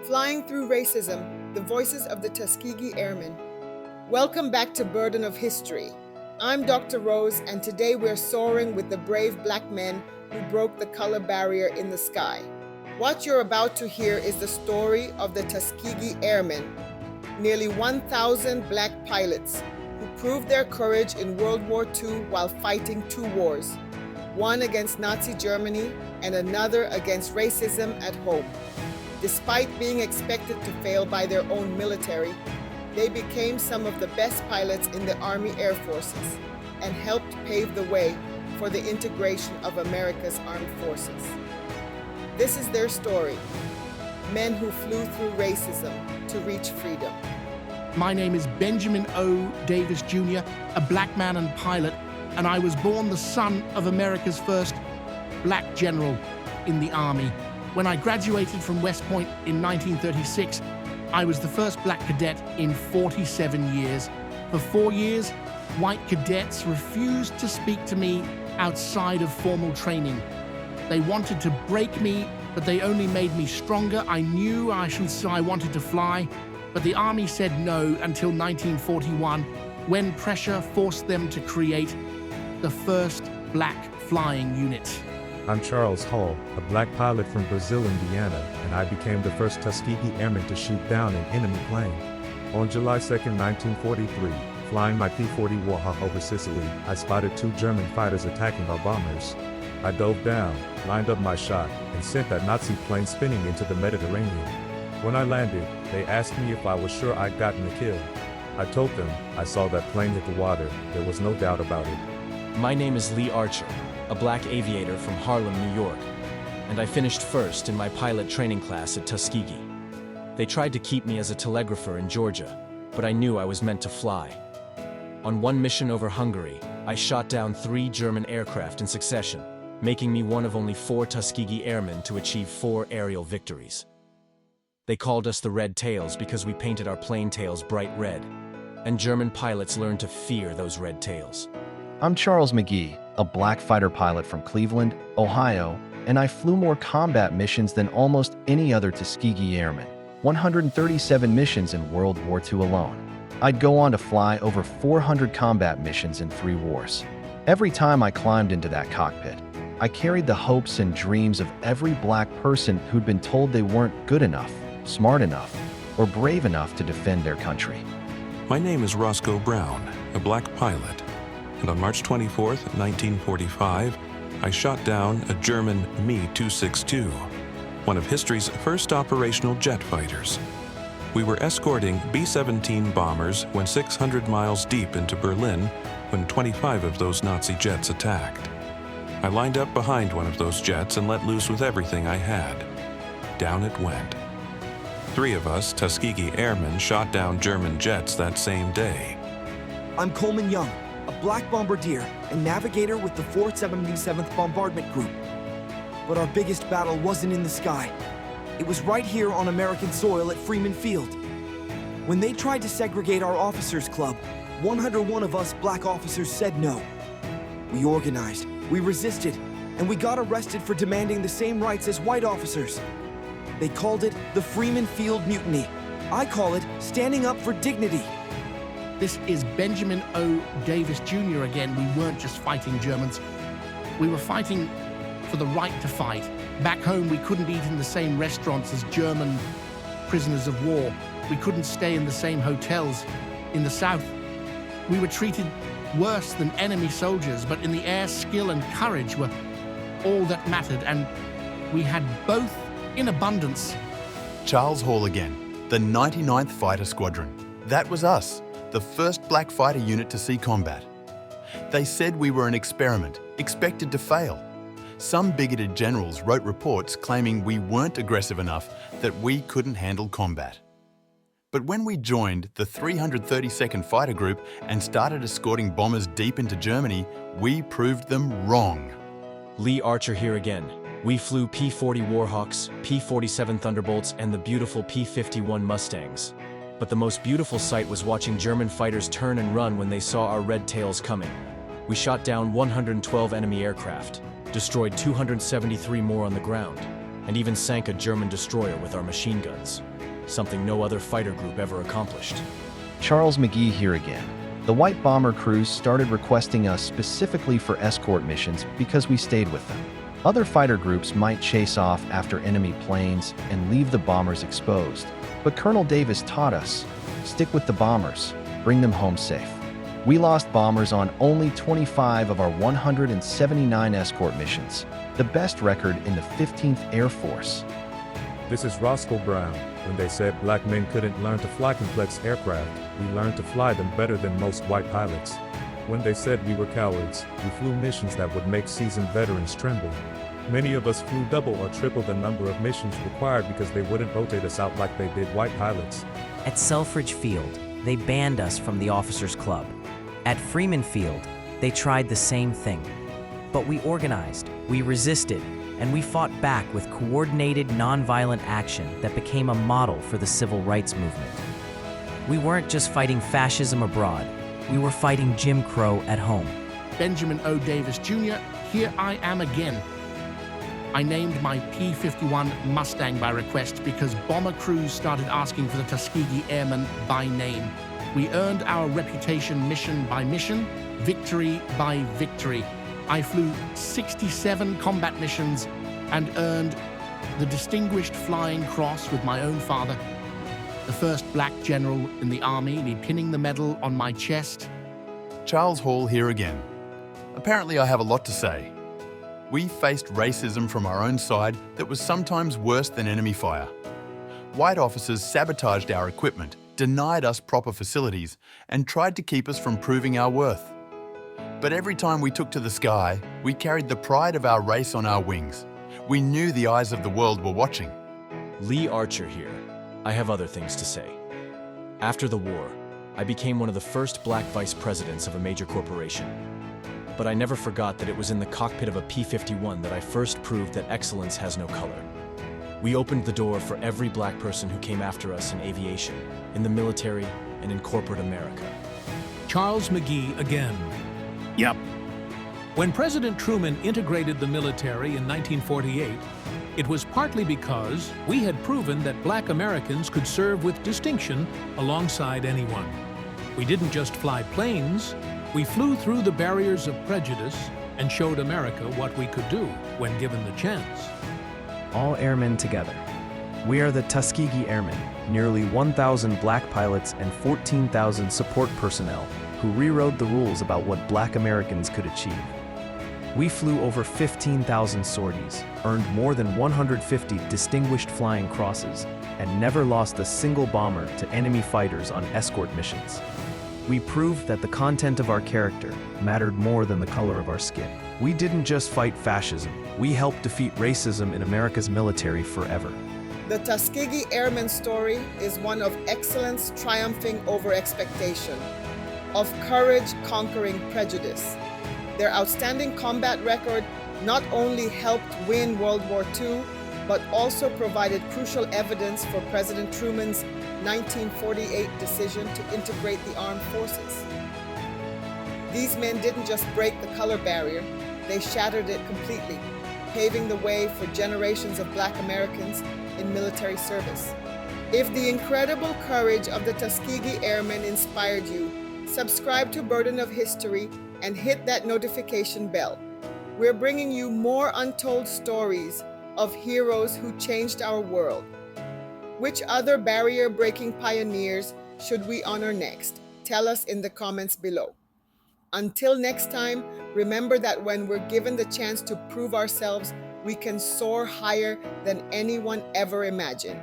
Flying through racism, the voices of the Tuskegee Airmen. Welcome back to Burden of History. I'm Dr. Rose, and today we're soaring with the brave Black men who broke the color barrier in the sky. What you're about to hear is the story of the Tuskegee Airmen, nearly 1,000 Black pilots who proved their courage in World War II while fighting two wars, one against Nazi Germany and another against racism at home. Despite being expected to fail by their own military, they became some of the best pilots in the Army Air Forces and helped pave the way for the integration of America's armed forces. This is their story, men who flew through racism to reach freedom. My name is Benjamin O. Davis Jr., a black man and pilot, and I was born the son of America's first black general in the Army. When I graduated from West Point in 1936, I was the first black cadet in 47 years. For 4 years, white cadets refused to speak to me outside of formal training. They wanted to break me, but they only made me stronger. I knew I wanted to fly, but the Army said no until 1941, when pressure forced them to create the first black flying unit. I'm Charles Hall, a black pilot from Brazil, Indiana, and I became the first Tuskegee Airman to shoot down an enemy plane. On July 2, 1943, flying my P-40 Warhawk over Sicily, I spotted two German fighters attacking our bombers. I dove down, lined up my shot, and sent that Nazi plane spinning into the Mediterranean. When I landed, they asked me if I was sure I'd gotten a kill. I told them I saw that plane hit the water. There was no doubt about it. My name is Lee Archer, a black aviator from Harlem, New York, and I finished first in my pilot training class at Tuskegee. They tried to keep me as a telegrapher in Georgia, but I knew I was meant to fly. On one mission over Hungary, I shot down 3 German aircraft in succession, making me one of only 4 Tuskegee Airmen to achieve 4 aerial victories. They called us the Red Tails because we painted our plane tails bright red, and German pilots learned to fear those red tails. I'm Charles McGee, a black fighter pilot from Cleveland, Ohio, and I flew more combat missions than almost any other Tuskegee Airman, 137 missions in World War II alone. I'd go on to fly over 400 combat missions in 3 wars. Every time I climbed into that cockpit, I carried the hopes and dreams of every black person who'd been told they weren't good enough, smart enough, or brave enough to defend their country. My name is Roscoe Brown, a black pilot. And on March 24, 1945, I shot down a German Me-262, one of history's first operational jet fighters. We were escorting B-17 bombers when 600 miles deep into Berlin when 25 of those Nazi jets attacked. I lined up behind one of those jets and let loose with everything I had. Down it went. 3 of us, Tuskegee Airmen, shot down German jets that same day. I'm Coleman Young, a black bombardier and navigator with the 477th Bombardment Group. But our biggest battle wasn't in the sky. It was right here on American soil at Freeman Field. When they tried to segregate our officers' club, 101 of us black officers said no. We organized, we resisted, and we got arrested for demanding the same rights as white officers. They called it the Freeman Field Mutiny. I call it standing up for dignity. This is Benjamin O. Davis Jr. again. We weren't just fighting Germans. We were fighting for the right to fight. Back home, we couldn't eat in the same restaurants as German prisoners of war. We couldn't stay in the same hotels. In the South, we were treated worse than enemy soldiers, but in the air, skill and courage were all that mattered, and we had both in abundance. Charles Hall again, the 99th Fighter Squadron. That was us, the first black fighter unit to see combat. They said we were an experiment, expected to fail. Some bigoted generals wrote reports claiming we weren't aggressive enough, that we couldn't handle combat. But when we joined the 332nd Fighter Group and started escorting bombers deep into Germany, we proved them wrong. Lee Archer here again. We flew P-40 Warhawks, P-47 Thunderbolts, and the beautiful P-51 Mustangs. But the most beautiful sight was watching German fighters turn and run when they saw our red tails coming. We shot down 112 enemy aircraft, destroyed 273 more on the ground. and even sank a German destroyer with our machine guns, something no other fighter group ever accomplished. Charles McGee here again. The White Bomber crews started requesting us specifically for escort missions because we stayed with them. Other fighter groups might chase off after enemy planes and leave the bombers exposed, but Colonel Davis taught us, stick with the bombers, bring them home safe. We lost bombers on only 25 of our 179 escort missions, the best record in the 15th Air Force. This is Roscoe Brown. When they said black men couldn't learn to fly complex aircraft, we learned to fly them better than most white pilots. When they said we were cowards, we flew missions that would make seasoned veterans tremble. Many of us flew double or triple the number of missions required because they wouldn't rotate us out like they did white pilots. At Selfridge Field, they banned us from the Officers Club. At Freeman Field, they tried the same thing. But we organized, we resisted, and we fought back with coordinated, nonviolent action that became a model for the civil rights movement. We weren't just fighting fascism abroad, we were fighting Jim Crow at home. Benjamin O. Davis Jr., here I am again. I named my P-51 Mustang by request because bomber crews started asking for the Tuskegee Airmen by name. We earned our reputation mission by mission, victory by victory. I flew 67 combat missions and earned the Distinguished Flying Cross with my own father, the first black general in the Army, me pinning the medal on my chest. Charles Hall here again. Apparently I have a lot to say. We faced racism from our own side that was sometimes worse than enemy fire. White officers sabotaged our equipment, denied us proper facilities, and tried to keep us from proving our worth. But every time we took to the sky, we carried the pride of our race on our wings. We knew the eyes of the world were watching. Lee Archer here. I have other things to say. After the war, I became one of the first black vice presidents of a major corporation. But I never forgot that it was in the cockpit of a P-51 that I first proved that excellence has no color. We opened the door for every black person who came after us in aviation, in the military, and in corporate America. Charles McGee again. Yep. When President Truman integrated the military in 1948, it was partly because we had proven that black Americans could serve with distinction alongside anyone. We didn't just fly planes, we flew through the barriers of prejudice and showed America what we could do when given the chance. All airmen together. We are the Tuskegee Airmen, nearly 1,000 black pilots and 14,000 support personnel who rewrote the rules about what black Americans could achieve. We flew over 15,000 sorties, earned more than 150 distinguished flying crosses, and never lost a single bomber to enemy fighters on escort missions. We proved that the content of our character mattered more than the color of our skin. We didn't just fight fascism, we helped defeat racism in America's military forever. The Tuskegee Airmen story is one of excellence triumphing over expectation, of courage conquering prejudice. Their outstanding combat record not only helped win World War II, but also provided crucial evidence for President Truman's 1948 decision to integrate the armed forces. These men didn't just break the color barrier, they shattered it completely, paving the way for generations of black Americans in military service. If the incredible courage of the Tuskegee Airmen inspired you, subscribe to Burden of History and hit that notification bell. We're bringing you more untold stories of heroes who changed our world. Which other barrier-breaking pioneers should we honor next? Tell us in the comments below. Until next time, remember that when we're given the chance to prove ourselves, we can soar higher than anyone ever imagined.